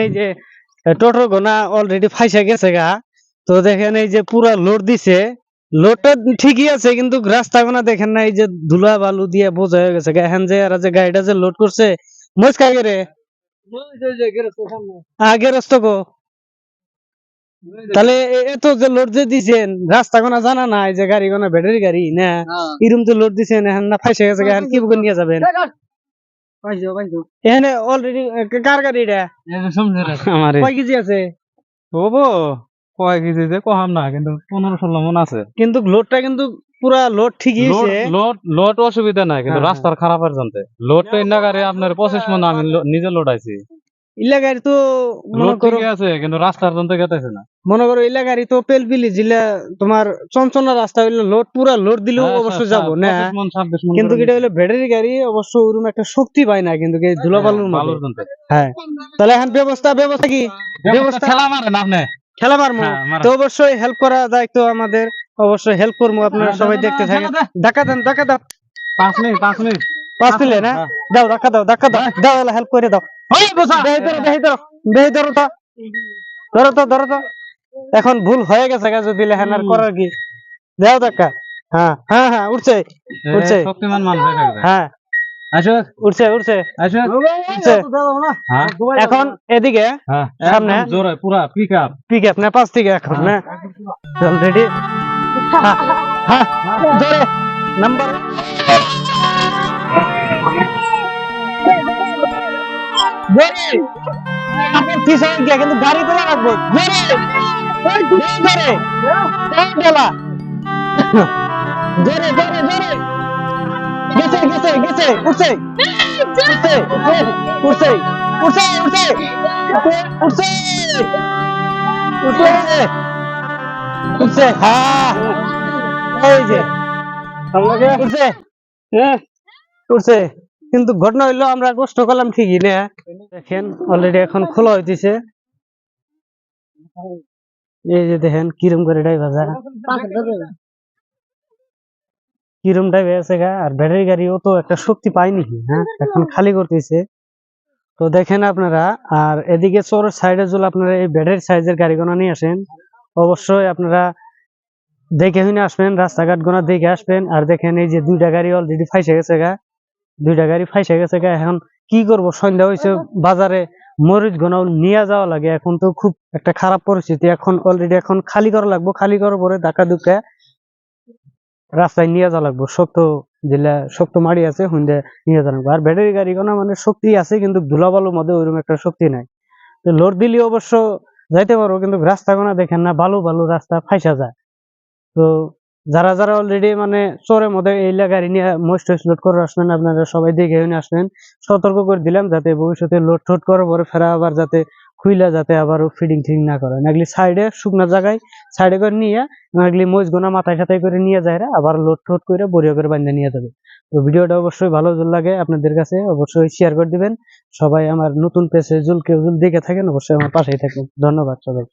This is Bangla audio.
এই যে টোটো গোনা অলরেডি ফাইসা গেছে গা। তো দেখেন এই যে পুরা লোড দিছে, লোডটা ঠিকই আছে কিন্তু রাস্তা গোনা দেখেন না, এই যে ধুলা বালু দিয়ে বোঝা হয়ে গেছে। এখন যে আর যে গাড়িটা যে লোড করছে মস্কা গেরে আগে রাস্তা গো, তাহলে এত যে লোড যে দিছেন রাস্তা গোনা জানা নাই যে গাড়ি গোনা ব্যাটারি গাড়ি না এরকম যে লোড দিছেন এখন না ফাইসা গেছে এখন কি করে নিয়ে যাবেন? এখানে অলরেডি কার গাড়ি এটা? আমার কয় কেজি আছে? হবো কয় কেজি যে কম না, কিন্তু 15-16 মন আছে। কিন্তু লোডটা কিন্তু পুরা লোড ঠিকই আছে। লোড অসুবিধা নাই, কিন্তু রাস্তার খারাপের জন্য লোডটা ইন্না গাড়ি আপনার 25 মন আমি নিজে লোড আইছি। ইলা গাড়ি তো লোড ঠিক আছে কিন্তু রাস্তার জন্য গেতেছে না। মনে করো ইলা গাড়ি তো পেলপিলি জিলা তোমার চঞ্চনা রাস্তা হইলো লোড পুরা লোড দিলেও অবশ্য যাবো না, কিন্তু এটা হলো ব্যাটারি গাড়ি অবশ্য ওরকম একটা শক্তি পায় না কিন্তু এই ধুলাবালুর মধ্যে। হ্যাঁ, তাহলে এখন ব্যবস্থা কি? ব্যবস্থা খেলা মারেন আপনি, খেলা মারবো তো অবশ্যই হেল্প করা দায়িত্ব আমাদের, অবশ্যই হেল্প করবো। আপনারা সবাই দেখতে থাকেন। ধাক্কা দেন, ধাক্কা দাও। 5 মিনিট 5 মিনিট না দাও, ধাক্কা দাও, ধাক্কা দাও, দাও হেল্প করে দাও। ধরো। এখন ভুল হয়ে গেছে যদি লেখান আর করার কি, দাও ধাক্কা। হ্যাঁ হ্যাঁ হ্যাঁ, উঠছে শক্তিমান মানুষ। হ্যাঁ উঠছে। এখন এদিকে সামনে জোরে পুরা পিক আপ না 5 থেকে এখন না অলরেডি। হ্যাঁ জোরে নাম্বার কিন্তু গাড়ি তোলা রাখবো উঠছে কিন্তু ঘটনা হইলো আমরা কষ্ট করলাম ঠিকই না। দেখেন অলরেডি এখন খোলা হইতেছে, এই যে দেখেন কিরম করে ড্রাইভার কিরম ড্রাইভার আছে গা। আর ব্যাটারি গাড়িও তো একটা শক্তি পায়নি, হ্যাঁ এখন খালি করতেছে। তো দেখেন আপনারা, আর এদিকে চোরের সাইডে যদি আপনারা এই ব্যাটারি সাইজের গাড়ি গোনা নিয়ে আসেন অবশ্যই আপনারা দেখে শুনে আসবেন, রাস্তাঘাট গোনা দেখে আসবেন। আর দেখেন এই যে দুইটা গাড়ি অলরেডি ফাইসে গেছে গা, এখন কি করব? সন্ধ্যা হয়েছে, বাজারে মরিচ গোনাও নিয়ে যাওয়া লাগে। এখন তো খুব একটা খারাপ পরিস্থিতি, এখন অলরেডি এখন খালি করা লাগবো। খালি করার পরে ধাক্কা ধুকে রাস্তায় নিয়ে যাওয়া লাগবো। শক্ত মাড়ি আছে হুন্ডে নিয়ে যাওয়া লাগবো। আর ব্যাটারি গাড়ি গোনা মানে শক্তি আছে কিন্তু ধুলাবালুর মধ্যে ওইরকম একটা শক্তি নাই। তো লোড দিলে অবশ্য যাইতে পারবো, কিন্তু রাস্তা গোনা দেখেন না, বালু রাস্তা ফাইসা যায়। তো যারা অলরেডি মানে চোরের মধ্যে এইলা গাড়ি নিয়ে মোস্ট লোড করে আসবেন, আপনারা সবাই দেখে আসবেন। সতর্ক করে দিলাম যাতে ভবিষ্যতে লোড টোড করার পরে ফেরা আবার যাতে খুইলা যাতে আবার ফিডিং না করে। নাগলি সাইডে শুকনা জায়গায় সাইডে করে নিয়ে নাগলি মহিষ গোনা মাথায় সাথায় করে নিয়ে যায়, আবার লোড টোড করে বড়িয়া করে বান্ধে নিয়ে যাবে। তো ভিডিওটা অবশ্যই ভালো লাগে আপনাদের কাছে, অবশ্যই শেয়ার করে দিবেন। সবাই আমার নতুন পেজে কেউ দেখে থাকেন অবশ্যই আমার পাশেই থাকবেন। ধন্যবাদ সবাই।